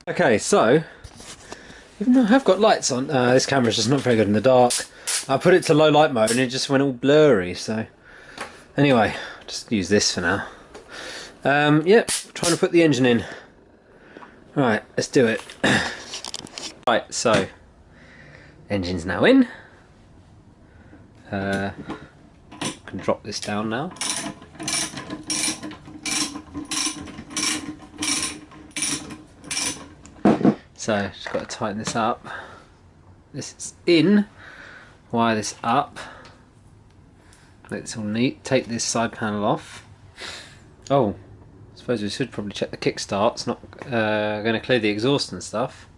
Okay, so even though I have got lights on, this camera's just not very good in the dark. I put it to low light mode and it just went all blurry, so anyway, just use this for now. Yep, trying to put the engine in. Right, let's do it. Right, so engine's now in. Can drop this down now. So just got to tighten this up. This is in. Wire this up. Make this all neat. Take this side panel off. Oh, I suppose we should probably check the kickstart. It's not going to clear the exhaust and stuff.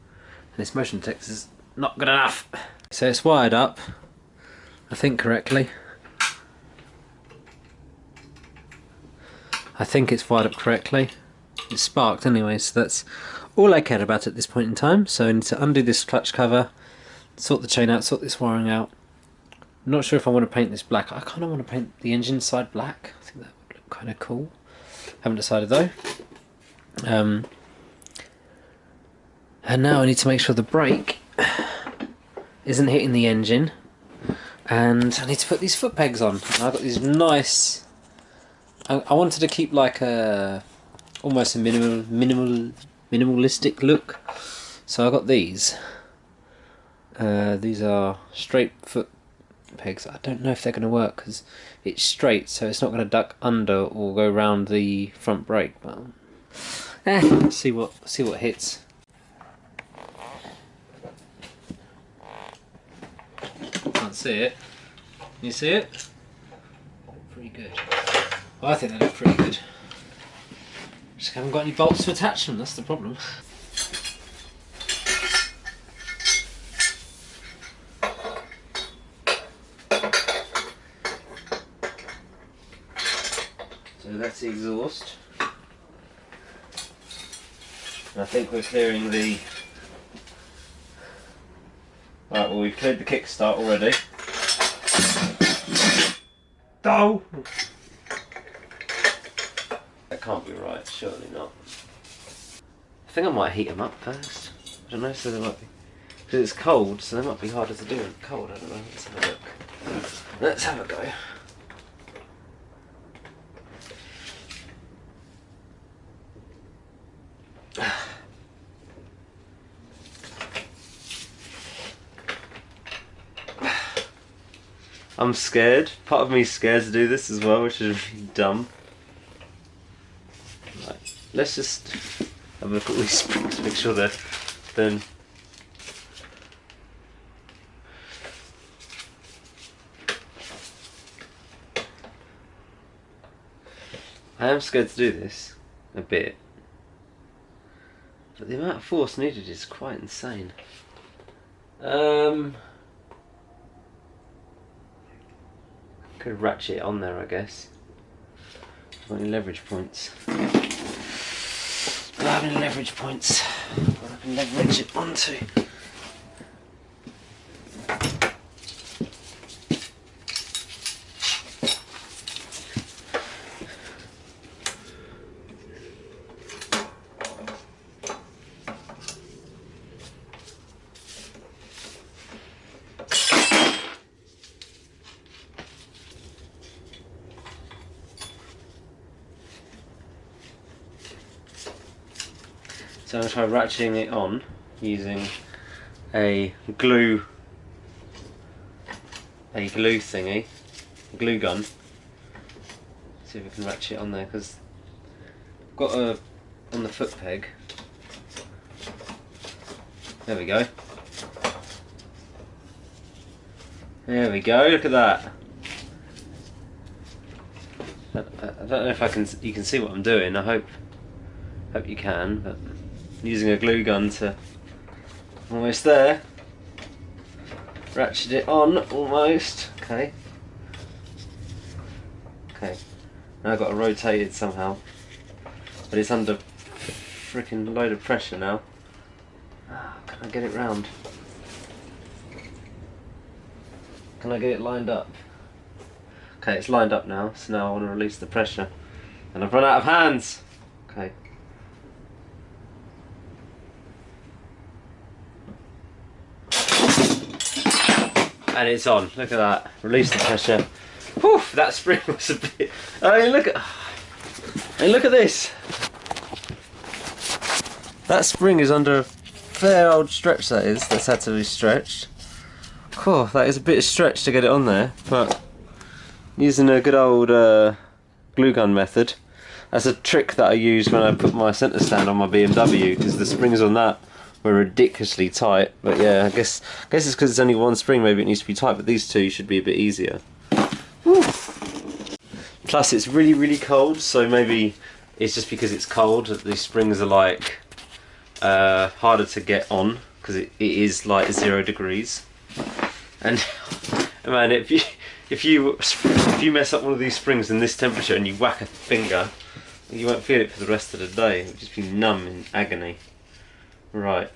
And this motion detector is not good enough. So it's wired up, I think correctly. I think it's wired up correctly. It's sparked anyway, so that's all I care about at this point in time. So I need to undo this clutch cover, sort the chain out, sort this wiring out. I'm not sure if I want to paint this black. I kind of want to paint the engine side black. I think that would look kind of cool. Haven't decided though. And now I need to make sure the brake isn't hitting the engine. And I need to put these foot pegs on. And I've got these nice... I wanted to keep like a almost a minimalistic look, so I got these. These are straight foot pegs. I don't know if they're going to work because it's straight, so it's not going to duck under or go round the front brake. But see what hits. Can't see it. Can you see it? Pretty good. Well, I think they look pretty good. Just haven't got any bolts to attach them, that's the problem. So that's the exhaust. And I think we're clearing the... Right, well we've cleared the kickstart already. Oh! That can't be right, surely not. I think I might heat them up first. I don't know, so they might be... Because it's cold, so they might be harder to do in cold, I don't know. Let's have a look. Let's have a go. I'm scared. Part of me is scared to do this as well, which is really dumb. Right, let's just have a look at these springs, make sure they're then. I am scared to do this a bit, but the amount of force needed is quite insane. Could ratchet it on there, I guess. Got any leverage points? Do I have any leverage points? What I can leverage it onto? So I'm going to try ratcheting it on using a glue thingy, a glue gun. See if we can ratchet it on there, because I've got a on the foot peg. There we go. There we go. Look at that. I don't know if you can see what I'm doing. I hope you can, but I'm using a glue gun to almost there. Ratchet it on almost. Okay. Okay. Now I've got to rotate it somehow, but it's under freaking load of pressure now. Can I get it round? Can I get it lined up? Okay, it's lined up now, so now I want to release the pressure. And I've run out of hands! Okay. And it's on. Look at that. Release the pressure. Whew, that spring was a bit... I mean, look at this. That spring is under a fair old stretch, that is. That's had to be stretched. Cool, that is a bit of stretch to get it on there, but using a good old glue gun method. That's a trick that I use when I put my centre stand on my BMW, because the springs on that were ridiculously tight. But yeah, I guess it's because it's only one spring, maybe it needs to be tight, but these two should be a bit easier. Woo. Plus it's really, really cold, so maybe it's just because it's cold that these springs are like harder to get on, because it is like 0 degrees. And man, if you mess up one of these springs in this temperature and you whack a finger, you won't feel it for the rest of the day. It'll just be numb in agony. Right.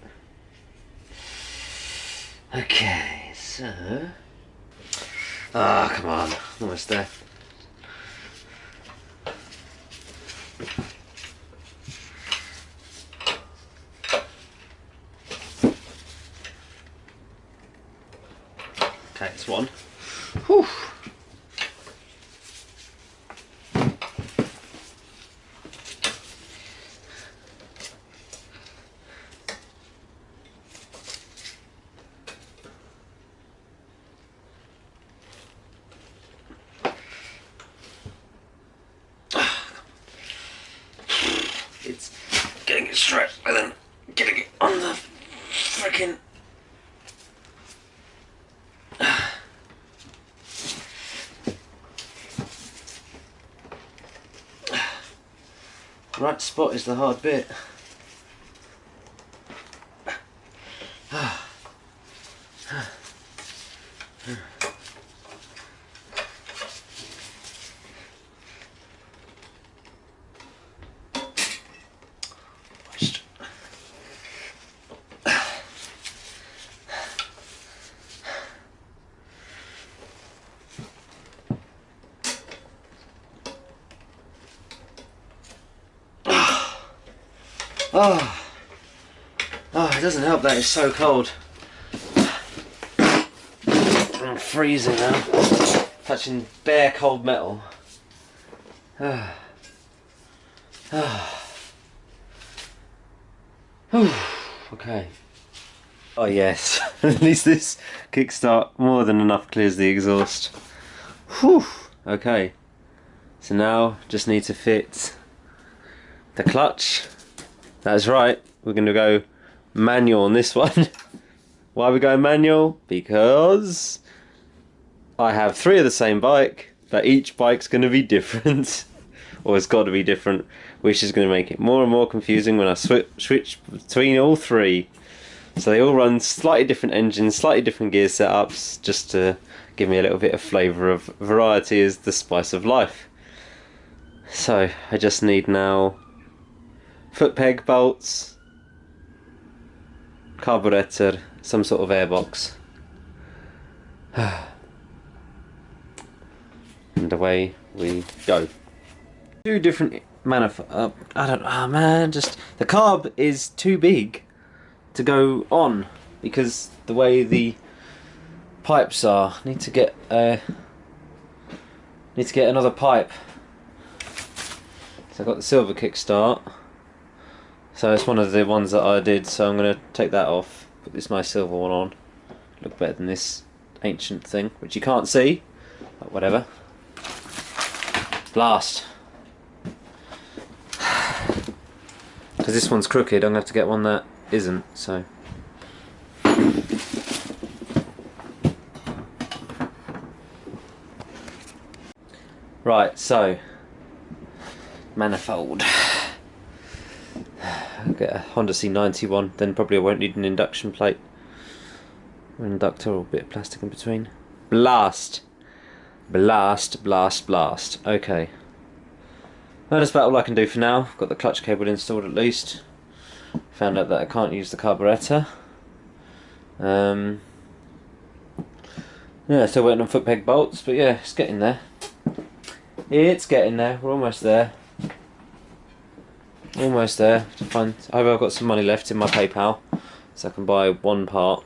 Okay, so... Ah, come on. Almost there. Okay, it's one. Whew. It's getting it stretched and then getting it on the freaking... Right spot is the hard bit. Oh, it doesn't help that it's so cold. I'm freezing now. Touching bare cold metal. Okay. Oh yes, at least this kickstart more than enough clears the exhaust. Whew. Okay, so now just need to fit the clutch. That's right, we're going to go manual on this one. Why are we going manual? Because I have 3 of the same bike, but each bike's going to be different. Or it's got to be different, which is going to make it more and more confusing when I switch between all 3. So they all run slightly different engines, slightly different gear setups, just to give me a little bit of flavour of variety is the spice of life. So I just need now foot peg bolts, carburetor, some sort of airbox, and away we go. 2 different manifolds. I don't know, oh man, just the carb is too big to go on because the way the pipes are. Need to get another pipe. So I've got the silver kickstart. So it's one of the ones that I did, so I'm going to take that off, put this nice silver one on. Look better than this ancient thing, which you can't see, but whatever. Blast! Because this one's crooked, I'm going to have to get one that isn't, so... Right, so... manifold. I'll get a Honda C90 one, then probably I won't need an induction plate. Or an inductor or a bit of plastic in between. Blast! Blast, blast, blast. Okay. Well, that's about all I can do for now. Got the clutch cable installed at least. Found out that I can't use the carburetor. Yeah, still waiting on foot peg bolts, but yeah, it's getting there. It's getting there, we're almost there. Almost there. I hope I've got some money left in my PayPal so I can buy one part.